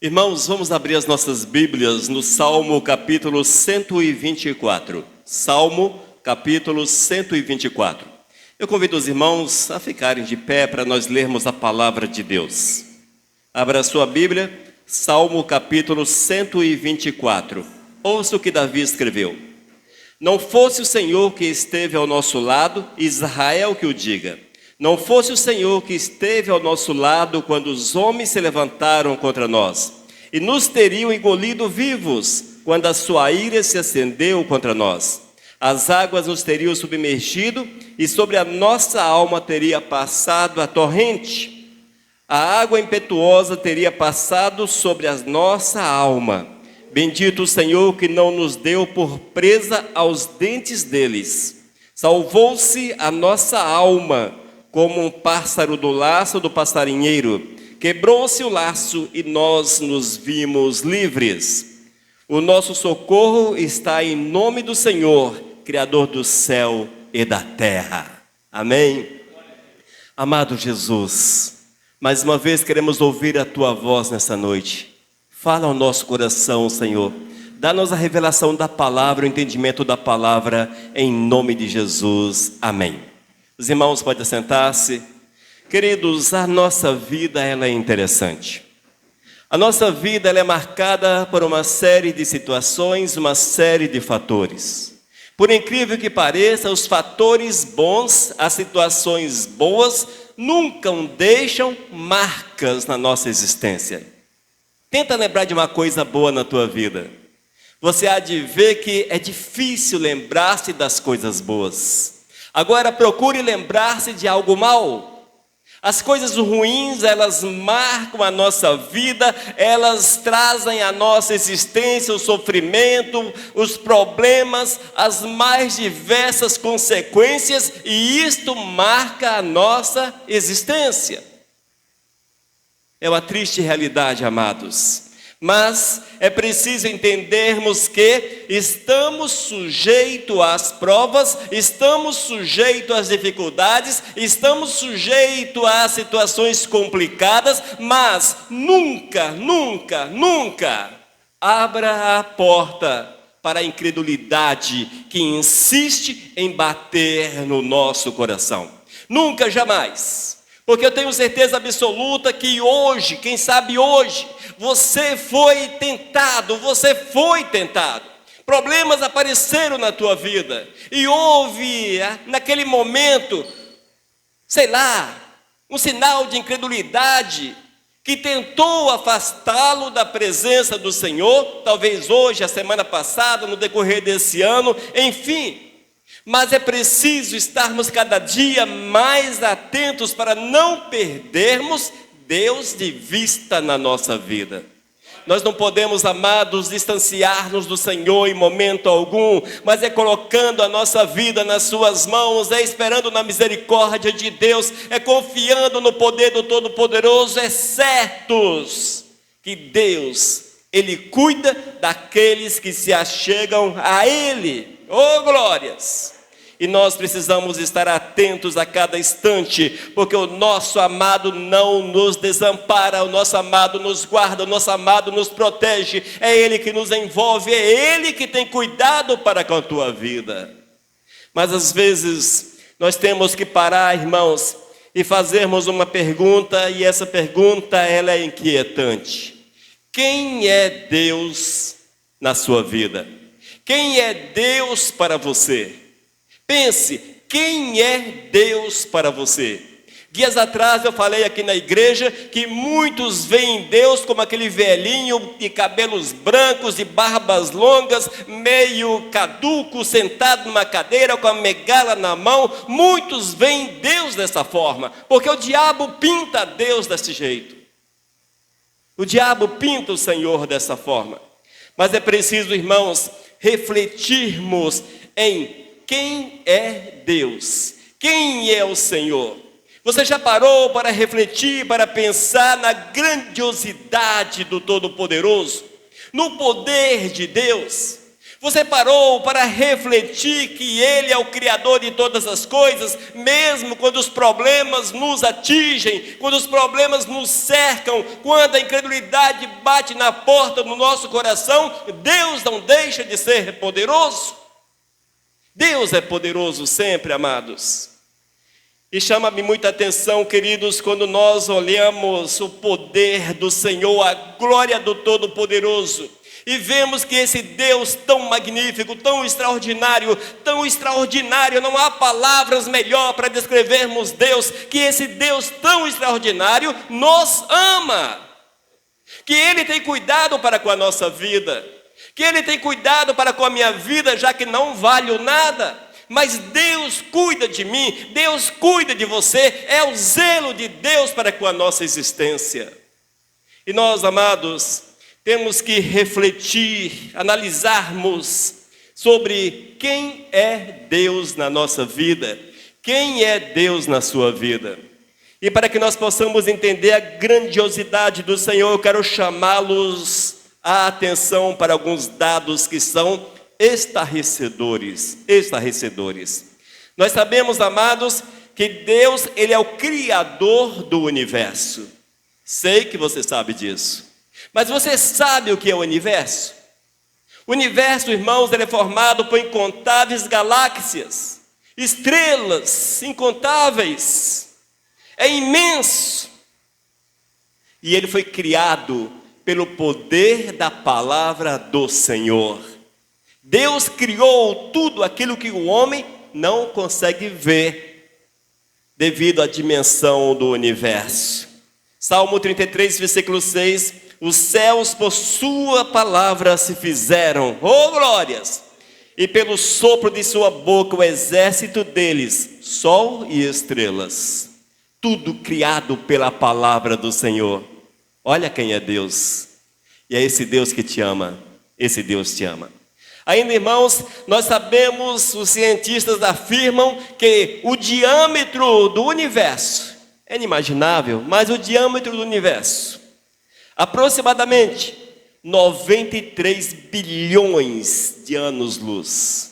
Irmãos, vamos abrir as nossas Bíblias no Salmo capítulo 124. Salmo capítulo 124. Eu convido os irmãos a ficarem de pé para nós lermos a palavra de Deus. Abra a sua Bíblia, Salmo capítulo 124. Ouça o que Davi escreveu. Não fosse o Senhor que esteve ao nosso lado, Israel que o diga. Não fosse o Senhor que esteve ao nosso lado quando os homens se levantaram contra nós, e nos teriam engolido vivos quando a sua ira se acendeu contra nós. As águas nos teriam submergido, e sobre a nossa alma teria passado a torrente. A água impetuosa teria passado sobre a nossa alma. Bendito o Senhor que não nos deu por presa aos dentes deles. Salvou-se a nossa alma, como um pássaro do laço do passarinheiro. Quebrou-se o laço e nós nos vimos livres. O nosso socorro está em nome do Senhor, Criador do céu e da terra. Amém? Amado Jesus, mais uma vez queremos ouvir a Tua voz nessa noite. Fala ao nosso coração, Senhor. Dá-nos a revelação da palavra, o entendimento da palavra, em nome de Jesus. Amém. Os irmãos podem sentar-se. Queridos, a nossa vida ela é interessante. A nossa vida ela é marcada por uma série de situações, uma série de fatores. Por incrível que pareça, os fatores bons, as situações boas, nunca deixam marcas na nossa existência. Tenta lembrar de uma coisa boa na tua vida. Você há de ver que é difícil lembrar-se das coisas boas. Agora procure lembrar-se de algo mal. As coisas ruins, elas marcam a nossa vida, elas trazem à nossa existência o sofrimento, os problemas, as mais diversas consequências, e isto marca a nossa existência. É uma triste realidade, amados. Mas é preciso entendermos que estamos sujeitos às provas, estamos sujeitos às dificuldades, estamos sujeitos a situações complicadas, mas nunca abra a porta para a incredulidade que insiste em bater no nosso coração. Nunca, jamais. Porque eu tenho certeza absoluta que hoje, quem sabe hoje, você foi tentado. Problemas apareceram na tua vida. E houve, naquele momento, um sinal de incredulidade que tentou afastá-lo da presença do Senhor. Talvez hoje, a semana passada, no decorrer desse ano, enfim. Mas é preciso estarmos cada dia mais atentos para não perdermos Deus de vista na nossa vida. Nós não podemos, amados, distanciar-nos do Senhor em momento algum, mas é colocando a nossa vida nas suas mãos, é esperando na misericórdia de Deus, é confiando no poder do Todo-Poderoso, é certos que Deus, Ele cuida daqueles que se achegam a Ele. Oh, glórias! E nós precisamos estar atentos a cada instante, porque o nosso amado não nos desampara, o nosso amado nos guarda, o nosso amado nos protege, é Ele que nos envolve, é Ele que tem cuidado para com a tua vida. Mas às vezes nós temos que parar, irmãos, e fazermos uma pergunta, e essa pergunta ela é inquietante. Quem é Deus na sua vida? Quem é Deus para você? Pense, quem é Deus para você? Dias atrás eu falei aqui na igreja que muitos veem Deus como aquele velhinho de cabelos brancos e barbas longas, meio caduco, sentado numa cadeira com a megala na mão. Muitos veem Deus dessa forma, porque o diabo pinta Deus desse jeito. O diabo pinta o Senhor dessa forma. Mas é preciso, irmãos, refletirmos em quem é Deus, quem é o Senhor. Você já parou para refletir, para pensar na grandiosidade do Todo-Poderoso, no poder de Deus? Você parou para refletir que Ele é o Criador de todas as coisas, mesmo quando os problemas nos atingem, quando os problemas nos cercam, quando a incredulidade bate na porta do nosso coração, Deus não deixa de ser poderoso. Deus é poderoso sempre, amados. E chama-me muita atenção, queridos, quando nós olhamos o poder do Senhor, a glória do Todo-Poderoso, e vemos que esse Deus tão magnífico, tão extraordinário, não há palavras melhor para descrevermos Deus, que esse Deus tão extraordinário nos ama, que Ele tem cuidado para com a nossa vida, que Ele tem cuidado para com a minha vida, já que não valho nada, mas Deus cuida de mim, Deus cuida de você, é o zelo de Deus para com a nossa existência. E nós, amados, temos que refletir, analisarmos sobre quem é Deus na nossa vida, quem é Deus na sua vida. E para que nós possamos entender a grandiosidade do Senhor, eu quero chamá-los a atenção para alguns dados que são estarrecedores. Nós sabemos, amados, que Deus, Ele é o Criador do universo. Sei que você sabe disso. Mas você sabe o que é o universo? O universo, irmãos, ele é formado por incontáveis galáxias, estrelas incontáveis. É imenso. E ele foi criado pelo poder da palavra do Senhor. Deus criou tudo aquilo que o homem não consegue ver, devido à dimensão do universo. Salmo 33, versículo 6, os céus por sua palavra se fizeram, oh glórias, e pelo sopro de sua boca o exército deles, sol e estrelas, tudo criado pela palavra do Senhor. Olha quem é Deus, e é esse Deus que te ama, esse Deus te ama. Ainda, irmãos, nós sabemos, os cientistas afirmam que o diâmetro do universo, é inimaginável, mas o diâmetro do universo, aproximadamente 93 bilhões de anos-luz.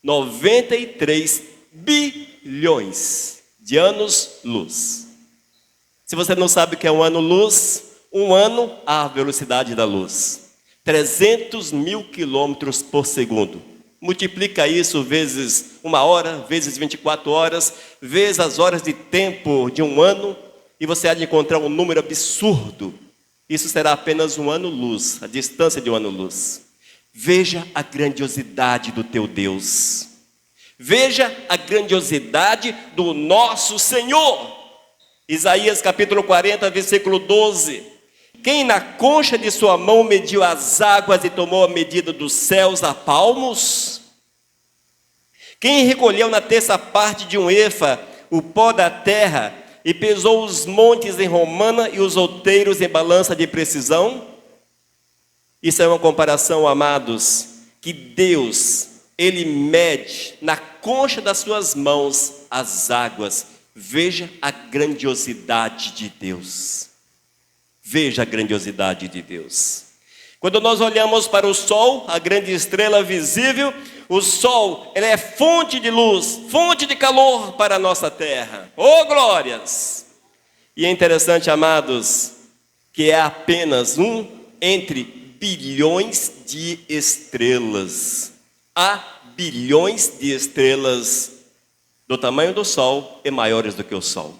93 bilhões de anos-luz. Se você não sabe o que é um ano-luz, um ano à velocidade da luz. 300 mil quilômetros por segundo. Multiplica isso vezes 1 hora, vezes 24 horas, vezes as horas de tempo de um ano, e você há de encontrar um número absurdo. Isso será apenas um ano-luz, a distância de um ano-luz. Veja a grandiosidade do teu Deus. Veja a grandiosidade do nosso Senhor. Isaías capítulo 40, versículo 12. Quem na concha de sua mão mediu as águas e tomou a medida dos céus a palmos? Quem recolheu na terça parte de um efa o pó da terra e pesou os montes em romana e os outeiros em balança de precisão? Isso é uma comparação, amados, que Deus, Ele mede na concha das suas mãos as águas. Veja a grandiosidade de Deus. Veja a grandiosidade de Deus. Quando nós olhamos para o sol, a grande estrela visível, o sol, ele é fonte de luz, fonte de calor para a nossa terra. Oh, glórias! E é interessante, amados, que é apenas um entre bilhões de estrelas. Há bilhões de estrelas do tamanho do sol e maiores do que o sol.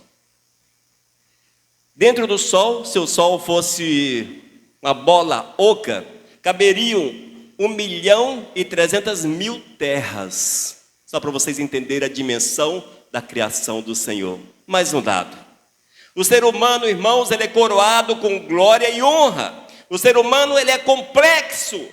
Dentro do sol, se o sol fosse uma bola oca, caberiam 1.300.000 terras. Só para vocês entenderem a dimensão da criação do Senhor. Mais um dado. O ser humano, irmãos, ele é coroado com glória e honra. O ser humano, ele é complexo.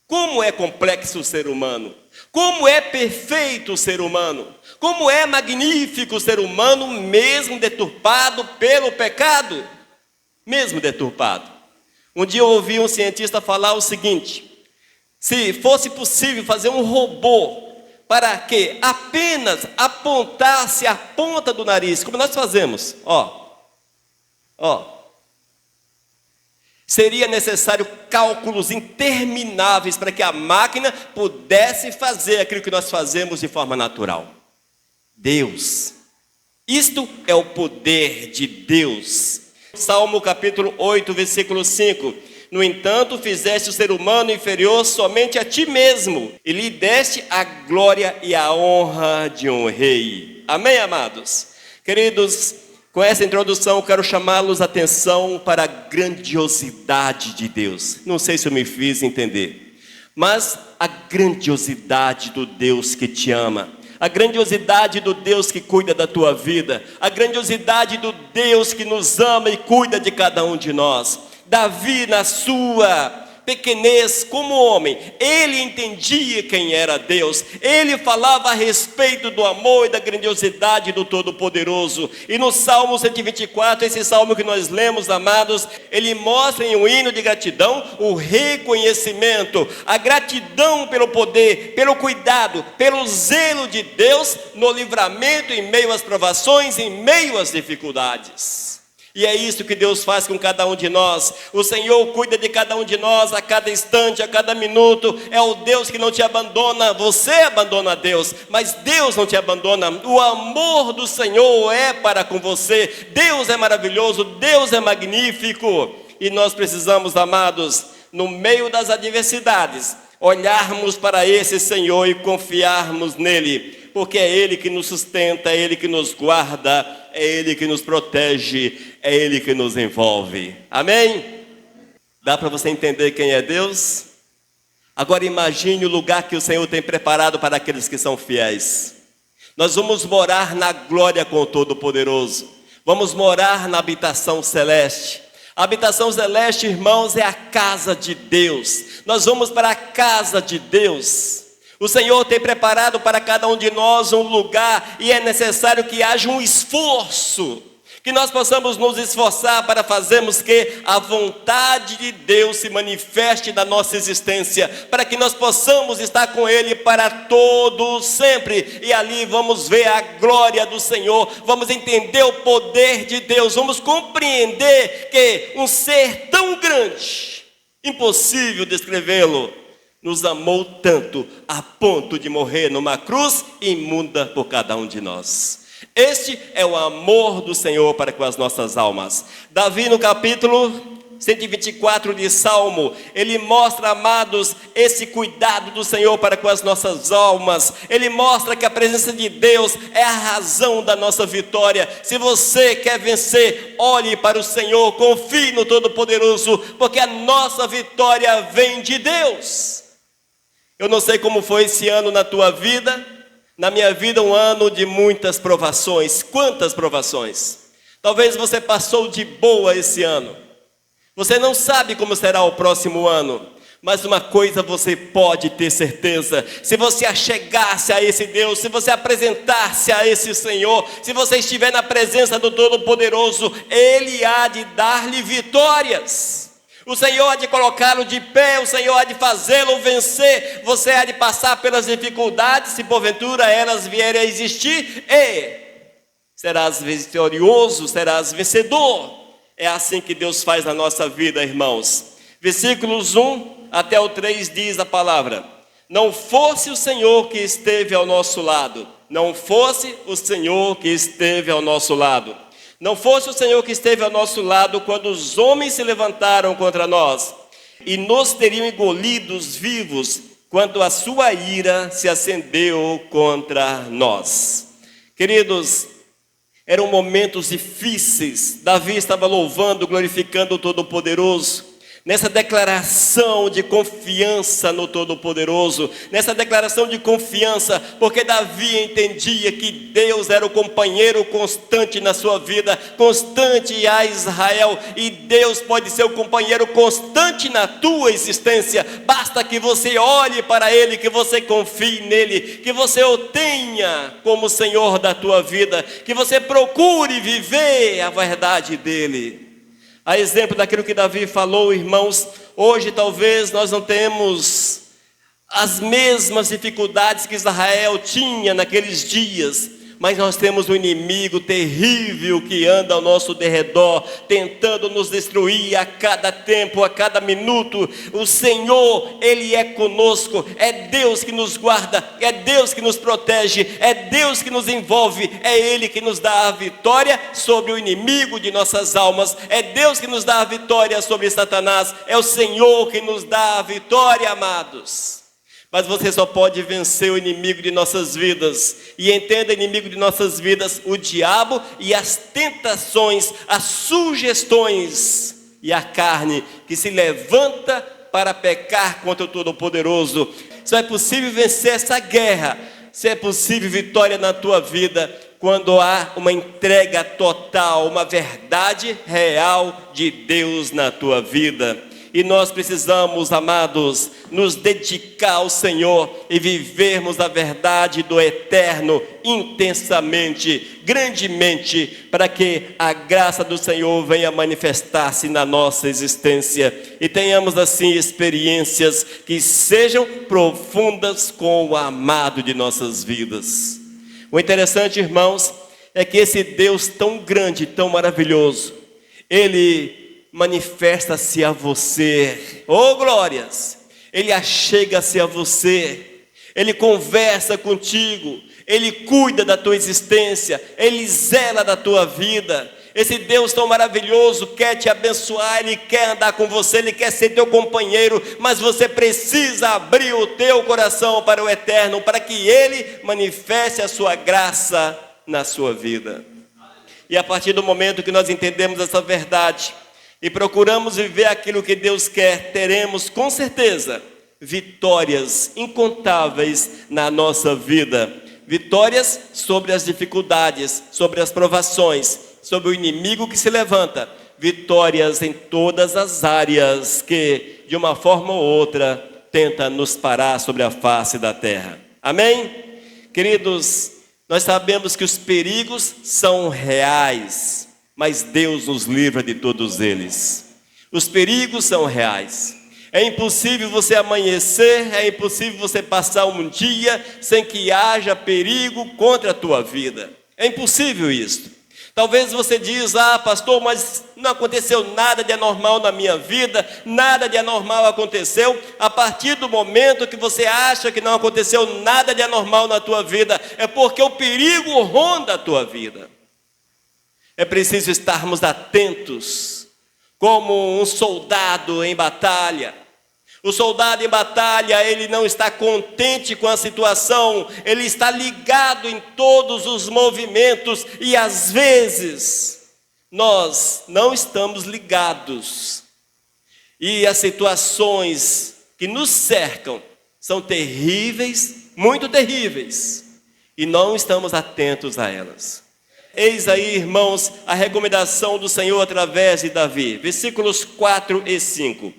Como é complexo o ser humano? Como é perfeito o ser humano? Como é magnífico o ser humano, mesmo deturpado pelo pecado? Mesmo deturpado. Um dia eu ouvi um cientista falar o seguinte: se fosse possível fazer um robô para que apenas apontasse a ponta do nariz, como nós fazemos, Seria necessário cálculos intermináveis para que a máquina pudesse fazer aquilo que nós fazemos de forma natural. Deus. Isto é o poder de Deus. Salmo capítulo 8, versículo 5. No entanto, fizeste o ser humano inferior somente a ti mesmo, e lhe deste a glória e a honra de um rei. Amém, amados? Queridos, com essa introdução, eu quero chamá-los a atenção para a grandiosidade de Deus. Não sei se eu me fiz entender, mas a grandiosidade do Deus que te ama, a grandiosidade do Deus que cuida da tua vida, a grandiosidade do Deus que nos ama e cuida de cada um de nós. Davi, na sua pequenez como homem, ele entendia quem era Deus, ele falava a respeito do amor e da grandiosidade do Todo-Poderoso. E no Salmo 124, esse salmo que nós lemos, amados, ele mostra em um hino de gratidão o reconhecimento, a gratidão pelo poder, pelo cuidado, pelo zelo de Deus no livramento em meio às provações, em meio às dificuldades. E é isso que Deus faz com cada um de nós. O Senhor cuida de cada um de nós a cada instante, a cada minuto. É o Deus que não te abandona. Você abandona a Deus, mas Deus não te abandona. O amor do Senhor é para com você. Deus é maravilhoso, Deus é magnífico. E nós precisamos, amados, no meio das adversidades, olharmos para esse Senhor e confiarmos nele. Porque é Ele que nos sustenta, é Ele que nos guarda, é Ele que nos protege, é Ele que nos envolve. Amém? Dá para você entender quem é Deus? Agora imagine o lugar que o Senhor tem preparado para aqueles que são fiéis. Nós vamos morar na glória com o Todo-Poderoso. Vamos morar na habitação celeste. A habitação celeste, irmãos, é a casa de Deus. Nós vamos para a casa de Deus. O Senhor tem preparado para cada um de nós um lugar, e é necessário que haja um esforço, que nós possamos nos esforçar para fazermos que a vontade de Deus se manifeste na nossa existência, para que nós possamos estar com Ele para todo sempre, e ali vamos ver a glória do Senhor, vamos entender o poder de Deus, vamos compreender que um ser tão grande, impossível descrevê-lo, nos amou tanto a ponto de morrer numa cruz imunda por cada um de nós. Este é o amor do Senhor para com as nossas almas. Davi, no capítulo 124 de Salmo, ele mostra, amados, esse cuidado do Senhor para com as nossas almas. Ele mostra que a presença de Deus é a razão da nossa vitória. Se você quer vencer, olhe para o Senhor, confie no Todo-Poderoso, porque a nossa vitória vem de Deus. Eu não sei como foi esse ano na tua vida. Na minha vida, um ano de muitas provações. Quantas provações? Talvez você passou de boa esse ano. Você não sabe como será o próximo ano. Mas uma coisa você pode ter certeza: se você achegar-se a esse Deus, se você apresentar-se a esse Senhor, se você estiver na presença do Todo-Poderoso, Ele há de dar-lhe vitórias. O Senhor há de colocá-lo de pé, o Senhor há de fazê-lo vencer. Você há de passar pelas dificuldades, se porventura elas vierem a existir, e serás vitorioso, serás vencedor. É assim que Deus faz na nossa vida, irmãos. Versículos 1 até o 3 diz a palavra: não fosse o Senhor que esteve ao nosso lado, não fosse o Senhor que esteve ao nosso lado. Não fosse o Senhor que esteve ao nosso lado quando os homens se levantaram contra nós e nos teriam engolidos vivos quando a sua ira se acendeu contra nós. Queridos, eram momentos difíceis. Davi estava louvando, glorificando o Todo-Poderoso. Nessa declaração de confiança no Todo-Poderoso, nessa declaração de confiança, porque Davi entendia que Deus era o companheiro constante na sua vida, constante a Israel, e Deus pode ser o companheiro constante na tua existência. Basta que você olhe para Ele, que você confie nele, que você o tenha como Senhor da tua vida, que você procure viver a verdade dele. A exemplo daquilo que Davi falou, irmãos, hoje talvez nós não temos as mesmas dificuldades que Israel tinha naqueles dias, mas nós temos um inimigo terrível que anda ao nosso derredor, tentando nos destruir a cada tempo, a cada minuto. O Senhor, Ele é conosco, é Deus que nos guarda, é Deus que nos protege, é Deus que nos envolve, é Ele que nos dá a vitória sobre o inimigo de nossas almas, é Deus que nos dá a vitória sobre Satanás, é o Senhor que nos dá a vitória, amados. Mas você só pode vencer o inimigo de nossas vidas. E entenda, inimigo de nossas vidas, o diabo e as tentações, as sugestões e a carne que se levanta para pecar contra o Todo-Poderoso. Só é possível vencer essa guerra, se é possível vitória na tua vida, quando há uma entrega total, uma verdade real de Deus na tua vida. E nós precisamos, amados, nos dedicar ao Senhor e vivermos a verdade do eterno intensamente, grandemente, para que a graça do Senhor venha manifestar-se na nossa existência e tenhamos assim experiências que sejam profundas com o amado de nossas vidas. O interessante, irmãos, é que esse Deus tão grande, tão maravilhoso, Ele manifesta-se a você, oh glórias, Ele achega-se a você, Ele conversa contigo, Ele cuida da tua existência, Ele zela da tua vida. Esse Deus tão maravilhoso quer te abençoar, Ele quer andar com você, Ele quer ser teu companheiro, mas você precisa abrir o teu coração para o eterno, para que Ele manifeste a sua graça na sua vida. E a partir do momento que nós entendemos essa verdade, e procuramos viver aquilo que Deus quer, teremos com certeza vitórias incontáveis na nossa vida. Vitórias sobre as dificuldades, sobre as provações, sobre o inimigo que se levanta. Vitórias em todas as áreas que, de uma forma ou outra, tenta nos parar sobre a face da terra. Amém? Queridos, nós sabemos que os perigos são reais, mas Deus nos livra de todos eles. Os perigos são reais. É impossível você amanhecer, é impossível você passar um dia sem que haja perigo contra a tua vida. É impossível isso. Talvez você diz, pastor, mas não aconteceu nada de anormal na minha vida, nada de anormal aconteceu. A partir do momento que você acha que não aconteceu nada de anormal na tua vida, é porque o perigo ronda a tua vida. É preciso estarmos atentos, como um soldado em batalha. O soldado em batalha, ele não está contente com a situação, ele está ligado em todos os movimentos e às vezes nós não estamos ligados. E as situações que nos cercam são terríveis, muito terríveis, e não estamos atentos a elas. Eis aí, irmãos, a recomendação do Senhor através de Davi, versículos 4 e 5.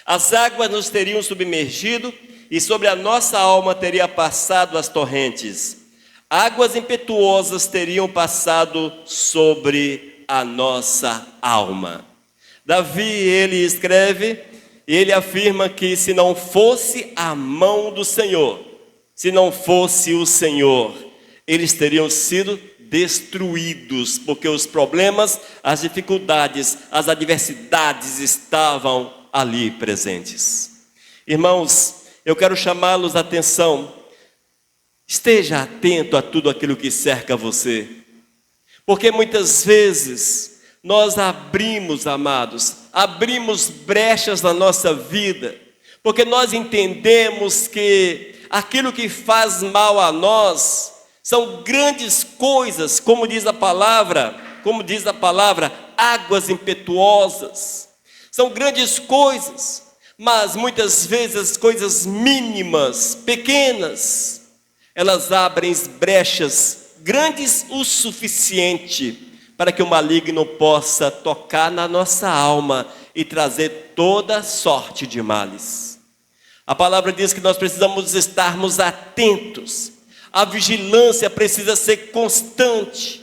As águas nos teriam submergido e sobre a nossa alma teria passado as torrentes. Águas impetuosas teriam passado sobre a nossa alma. Davi, ele escreve e ele afirma que se não fosse a mão do Senhor, se não fosse o Senhor, eles teriam sido destruídos, porque os problemas, as dificuldades, as adversidades estavam ali presentes. Irmãos, eu quero chamá-los a atenção. Esteja atento a tudo aquilo que cerca você, porque muitas vezes nós abrimos, amados, abrimos brechas na nossa vida, porque nós entendemos que aquilo que faz mal a nós são grandes coisas, como diz a palavra, águas impetuosas. São grandes coisas, mas muitas vezes coisas mínimas, pequenas, elas abrem brechas grandes o suficiente para que o maligno possa tocar na nossa alma e trazer toda sorte de males. A palavra diz que nós precisamos estarmos atentos. A vigilância precisa ser constante.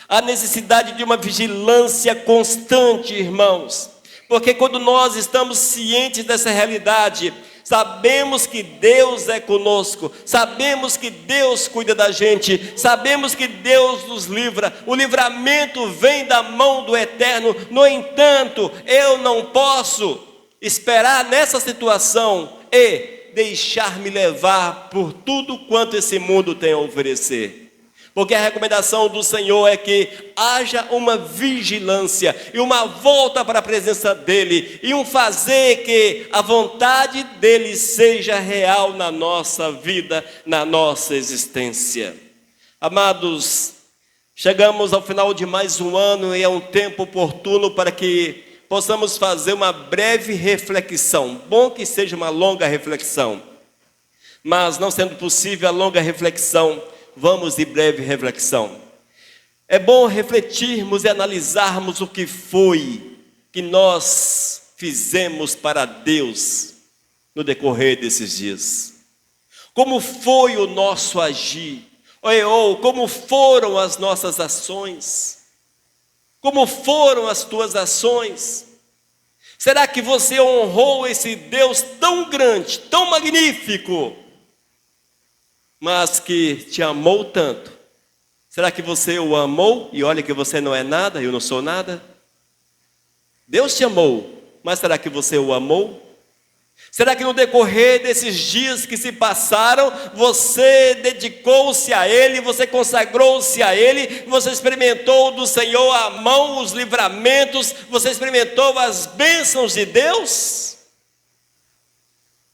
Há necessidade de uma vigilância constante, irmãos. Porque quando nós estamos cientes dessa realidade, sabemos que Deus é conosco, sabemos que Deus cuida da gente, sabemos que Deus nos livra, o livramento vem da mão do Eterno. No entanto, eu não posso esperar nessa situação e deixar-me levar por tudo quanto esse mundo tem a oferecer. Porque a recomendação do Senhor é que haja uma vigilância e uma volta para a presença dEle e um fazer que a vontade dEle seja real na nossa vida, na nossa existência. Amados, chegamos ao final de mais um ano e é um tempo oportuno para que possamos fazer uma breve reflexão. Bom que seja uma longa reflexão, mas não sendo possível a longa reflexão, vamos de breve reflexão. É bom refletirmos e analisarmos o que foi que nós fizemos para Deus no decorrer desses dias. Como foi o nosso agir? Ou como foram as nossas ações? Como foram as tuas ações? Será que você honrou esse Deus tão grande, tão magnífico, mas que te amou tanto? Será que você o amou e olha que você não é nada, eu não sou nada? Deus te amou, mas será que você o amou? Será que no decorrer desses dias que se passaram, você dedicou-se a Ele, você consagrou-se a Ele, você experimentou do Senhor a mão, os livramentos, você experimentou as bênçãos de Deus?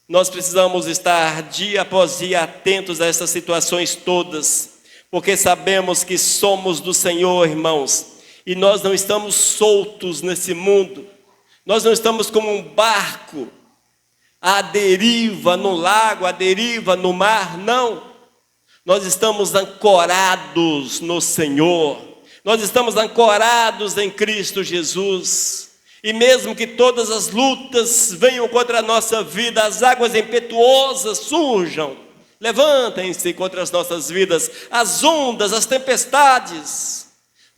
Nós precisamos estar dia após dia atentos a essas situações todas, porque sabemos que somos do Senhor, irmãos, e nós não estamos soltos nesse mundo, nós não estamos como um barco à deriva no lago, à deriva no mar, não. Nós estamos ancorados no Senhor, nós estamos ancorados em Cristo Jesus. E mesmo que todas as lutas venham contra a nossa vida, as águas impetuosas surjam, levantem-se contra as nossas vidas, as ondas, as tempestades,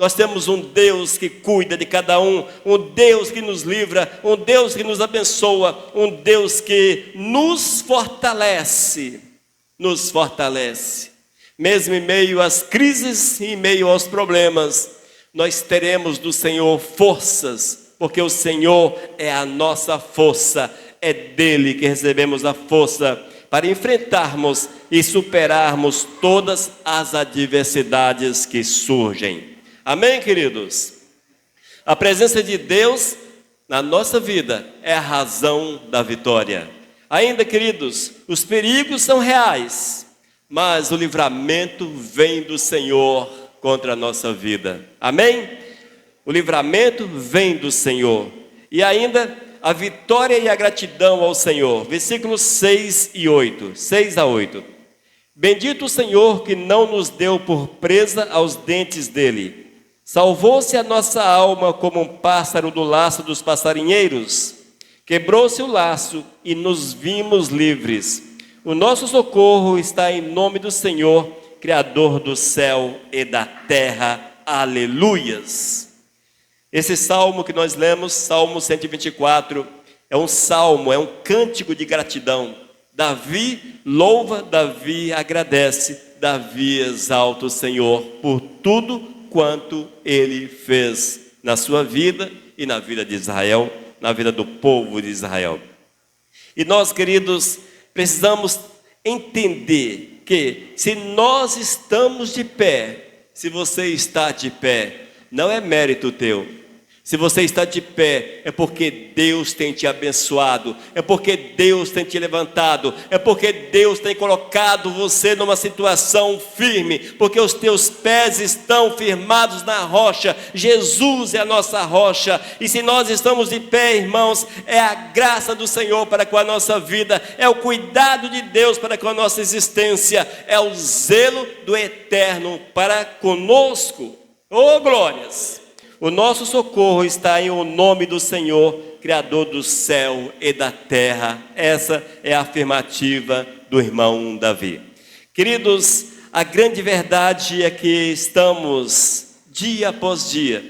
nós temos um Deus que cuida de cada um Deus que nos livra, um Deus que nos abençoa, um Deus que nos fortalece, mesmo em meio às crises e em meio aos problemas, nós teremos do Senhor forças, porque o Senhor é a nossa força, é dele que recebemos a força para enfrentarmos e superarmos todas as adversidades que surgem. Amém, queridos? A presença de Deus na nossa vida é a razão da vitória. Ainda, queridos, os perigos são reais, mas o livramento vem do Senhor contra a nossa vida. Amém? O livramento vem do Senhor. E ainda a vitória e a gratidão ao Senhor. Versículos 6 a 8. Bendito o Senhor que não nos deu por presa aos dentes dele. Salvou-se a nossa alma como um pássaro do laço dos passarinheiros. Quebrou-se o laço e nos vimos livres. O nosso socorro está em nome do Senhor, Criador do céu e da terra. Aleluias! Esse salmo que nós lemos, Salmo 124, é um salmo, é um cântico de gratidão. Davi louva, Davi agradece, Davi exalta o Senhor por tudo quanto ele fez na sua vida e na vida de Israel, na vida do povo de Israel. E nós, queridos, precisamos entender que se nós estamos de pé, se você está de pé, não é mérito teu. Se você está de pé, é porque Deus tem te abençoado, é porque Deus tem te levantado, é porque Deus tem colocado você numa situação firme, porque os teus pés estão firmados na rocha. Jesus é a nossa rocha, e se nós estamos de pé, irmãos, é a graça do Senhor para com a nossa vida, é o cuidado de Deus para com a nossa existência, é o zelo do Eterno para conosco. Oh, glórias! O nosso socorro está em o nome do Senhor, Criador do céu e da terra. Essa é a afirmativa do irmão Davi. Queridos, a grande verdade é que estamos, dia após dia,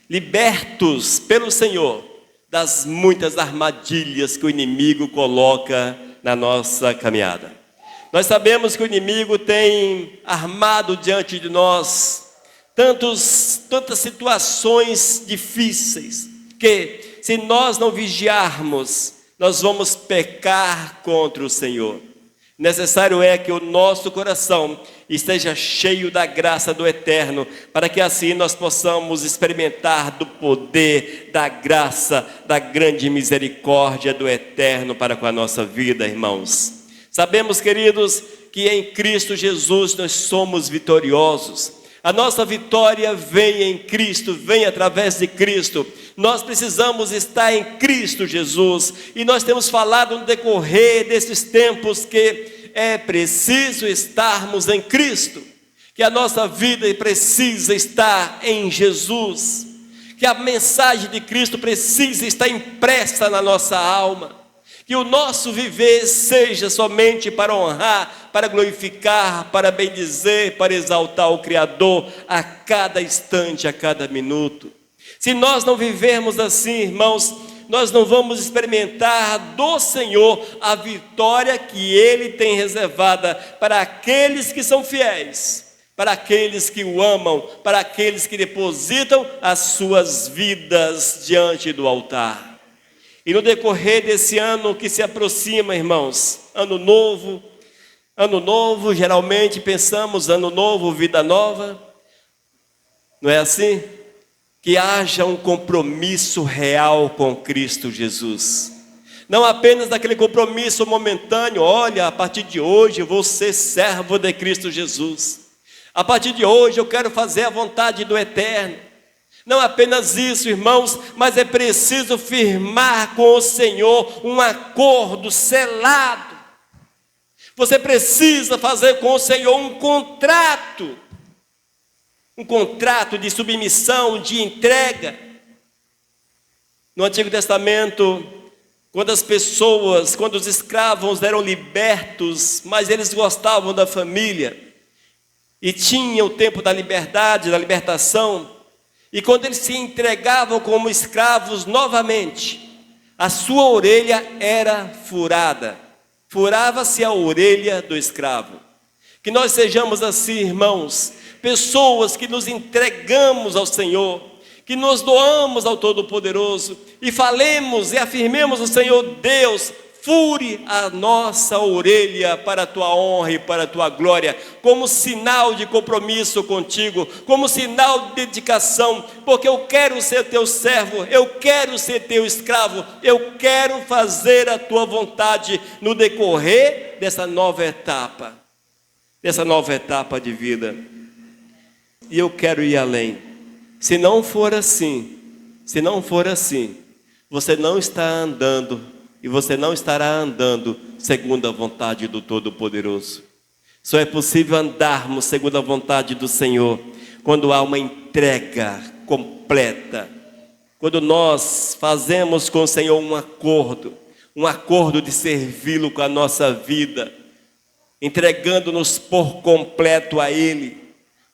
libertos pelo Senhor das muitas armadilhas que o inimigo coloca na nossa caminhada. Nós sabemos que o inimigo tem armado diante de nós tantas situações difíceis, que se nós não vigiarmos, nós vamos pecar contra o Senhor. Necessário é que o nosso coração esteja cheio da graça do Eterno, para que assim nós possamos experimentar do poder, da graça, da grande misericórdia do Eterno para com a nossa vida, irmãos. Sabemos, queridos, que em Cristo Jesus nós somos vitoriosos. A nossa vitória vem em Cristo, vem através de Cristo. Nós precisamos estar em Cristo Jesus. E nós temos falado no decorrer desses tempos que é preciso estarmos em Cristo. Que a nossa vida precisa estar em Jesus. Que a mensagem de Cristo precisa estar impressa na nossa alma. Que o nosso viver seja somente para honrar, para glorificar, para bendizer, para exaltar o Criador a cada instante, a cada minuto. Se nós não vivermos assim, irmãos, nós não vamos experimentar do Senhor a vitória que Ele tem reservada para aqueles que são fiéis, para aqueles que o amam, para aqueles que depositam as suas vidas diante do altar. E no decorrer desse ano que se aproxima, irmãos, ano novo, geralmente pensamos ano novo, vida nova, não é assim? Que haja um compromisso real com Cristo Jesus, não apenas aquele compromisso momentâneo. Olha, a partir de hoje eu vou ser servo de Cristo Jesus, a partir de hoje eu quero fazer a vontade do Eterno. Não apenas isso, irmãos, mas é preciso firmar com o Senhor um acordo selado. Você precisa fazer com o Senhor um contrato de submissão, de entrega. No Antigo Testamento, quando os escravos eram libertos, mas eles gostavam da família, e tinham o tempo da liberdade, da libertação, e quando eles se entregavam como escravos novamente, a sua orelha era furada. Furava-se a orelha do escravo. Que nós sejamos assim, irmãos, pessoas que nos entregamos ao Senhor, que nos doamos ao Todo-Poderoso, e falemos e afirmemos ao Senhor: Deus, fure a nossa orelha para a tua honra e para a tua glória, como sinal de compromisso contigo, como sinal de dedicação, porque eu quero ser teu servo, eu quero ser teu escravo, eu quero fazer a tua vontade no decorrer dessa nova etapa de vida. E eu quero ir além. Se não for assim, você não está andando, e você não estará andando segundo a vontade do Todo-Poderoso. Só é possível andarmos segundo a vontade do Senhor quando há uma entrega completa. Quando nós fazemos com o Senhor um acordo de servi-lo com a nossa vida, entregando-nos por completo a Ele,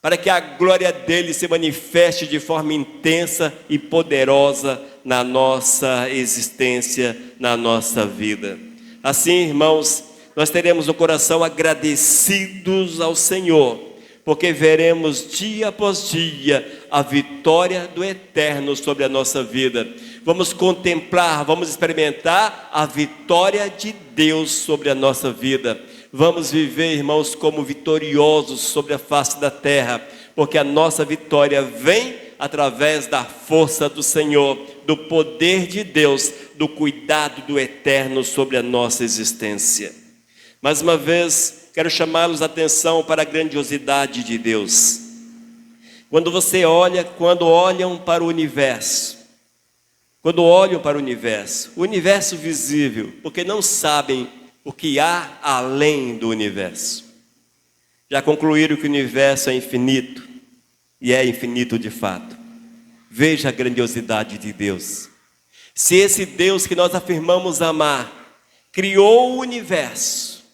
para que a glória dEle se manifeste de forma intensa e poderosa na nossa existência, na nossa vida. Assim, irmãos, nós teremos o coração agradecidos ao Senhor, porque veremos dia após dia a vitória do Eterno sobre a nossa vida. Vamos contemplar, vamos experimentar a vitória de Deus sobre a nossa vida. Vamos viver, irmãos, como vitoriosos sobre a face da terra, porque a nossa vitória vem através da força do Senhor, do poder de Deus, do cuidado do Eterno sobre a nossa existência. Mais uma vez, quero chamá-los a atenção para a grandiosidade de Deus. Quando olham para o universo, o universo visível, porque não sabem o que há além do universo. Já concluíram que o universo é infinito, e é infinito de fato. Veja a grandiosidade de Deus. Se esse Deus que nós afirmamos amar criou o universo,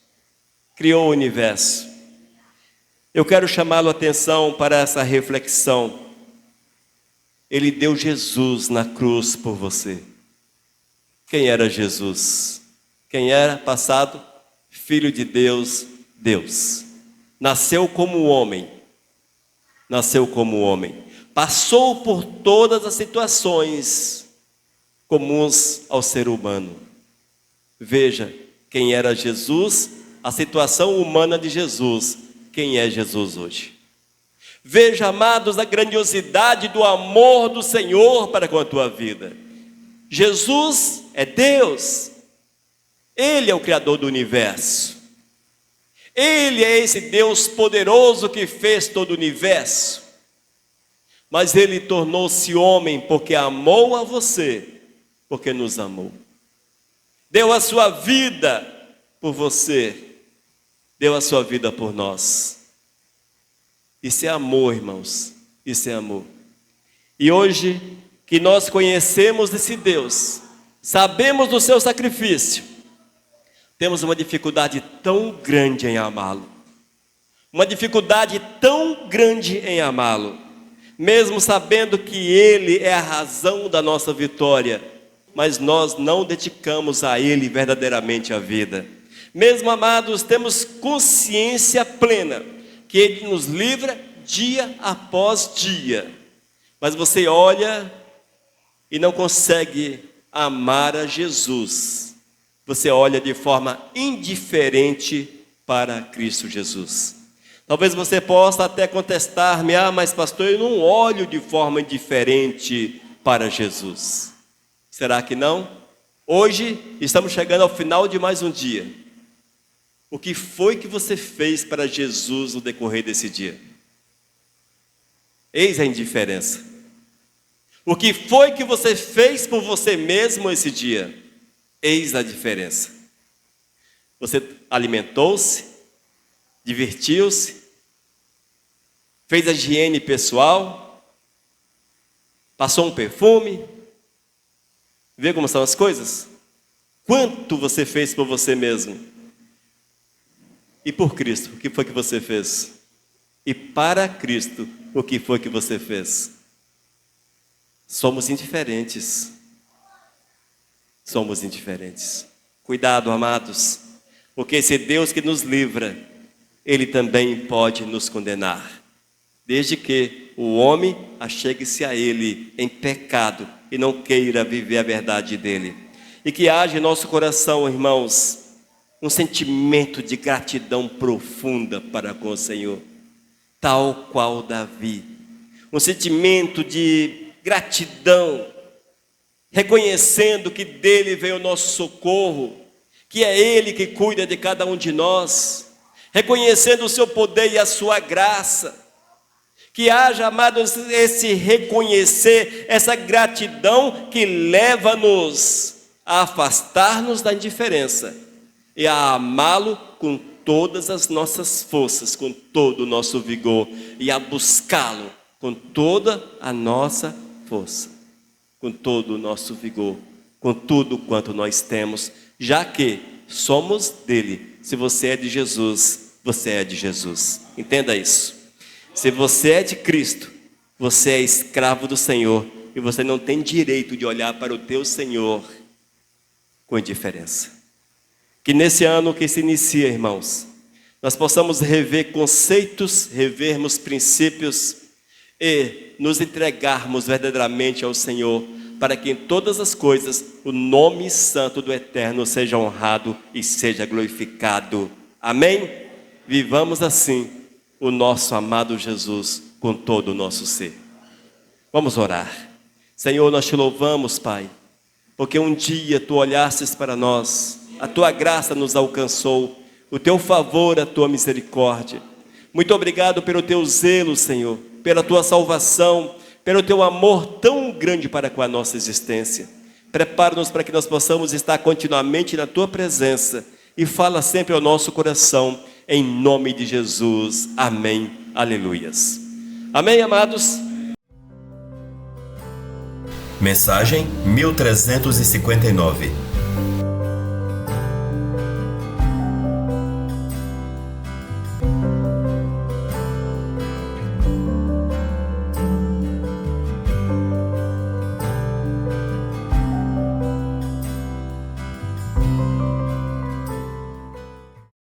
eu quero chamá-lo a atenção para essa reflexão. Ele deu Jesus na cruz por você. Quem era Jesus? Quem era? Passado, Filho de Deus, Deus. Nasceu como homem. Nasceu como homem. Passou por todas as situações comuns ao ser humano. Veja quem era Jesus, a situação humana de Jesus, quem é Jesus hoje. Veja, amados, a grandiosidade do amor do Senhor para com a tua vida. Jesus é Deus, Ele é o Criador do universo. Ele é esse Deus poderoso que fez todo o universo. Mas Ele tornou-se homem porque amou a você, porque nos amou. Deu a sua vida por você, deu a sua vida por nós. Isso é amor, irmãos, isso é amor. E hoje que nós conhecemos esse Deus, sabemos do seu sacrifício, temos uma dificuldade tão grande em amá-lo. Uma dificuldade tão grande em amá-lo. Mesmo sabendo que Ele é a razão da nossa vitória, mas nós não dedicamos a Ele verdadeiramente a vida. Mesmo, amados, temos consciência plena que Ele nos livra dia após dia. Mas você olha e não consegue amar a Jesus. Você olha de forma indiferente para Cristo Jesus. Talvez você possa até contestar-me: mas pastor, eu não olho de forma indiferente para Jesus. Será que não? Hoje estamos chegando ao final de mais um dia. O que foi que você fez para Jesus no decorrer desse dia? Eis a indiferença. O que foi que você fez por você mesmo esse dia? Eis a diferença. Você alimentou-se, divertiu-se, fez a higiene pessoal, passou um perfume. Vê como são as coisas? Quanto você fez por você mesmo? E por Cristo, o que foi que você fez? E para Cristo, o que foi que você fez? Somos indiferentes. Somos indiferentes. Cuidado, amados, porque esse Deus que nos livra, Ele também pode nos condenar, desde que o homem achegue-se a Ele em pecado e não queira viver a verdade dEle. E que haja em nosso coração, irmãos, um sentimento de gratidão profunda para com o Senhor, tal qual Davi. Um sentimento de gratidão, reconhecendo que dele veio o nosso socorro, que é Ele que cuida de cada um de nós, reconhecendo o seu poder e a sua graça. Que haja, amados, esse reconhecer, essa gratidão que leva-nos a afastar-nos da indiferença e a amá-lo com todas as nossas forças, com todo o nosso vigor, e a buscá-lo com toda a nossa força, com todo o nosso vigor, com tudo quanto nós temos, já que somos dele. Se você é de Jesus, você é de Jesus. Entenda isso. Se você é de Cristo, você é escravo do Senhor, e você não tem direito de olhar para o teu Senhor com indiferença. Que nesse ano que se inicia, irmãos, nós possamos rever conceitos, revermos princípios e nos entregarmos verdadeiramente ao Senhor, para que em todas as coisas o nome santo do Eterno seja honrado e seja glorificado. Amém? Vivamos assim o nosso amado Jesus com todo o nosso ser. Vamos orar. Senhor, nós te louvamos, Pai, porque um dia tu olhastes para nós, a tua graça nos alcançou, o teu favor, a tua misericórdia. Muito obrigado pelo teu zelo, Senhor, pela tua salvação, pelo teu amor tão grande para com a nossa existência. Prepara-nos para que nós possamos estar continuamente na tua presença, e fala sempre ao nosso coração, em nome de Jesus. Amém. Aleluias. Amém, amados? Mensagem 1359.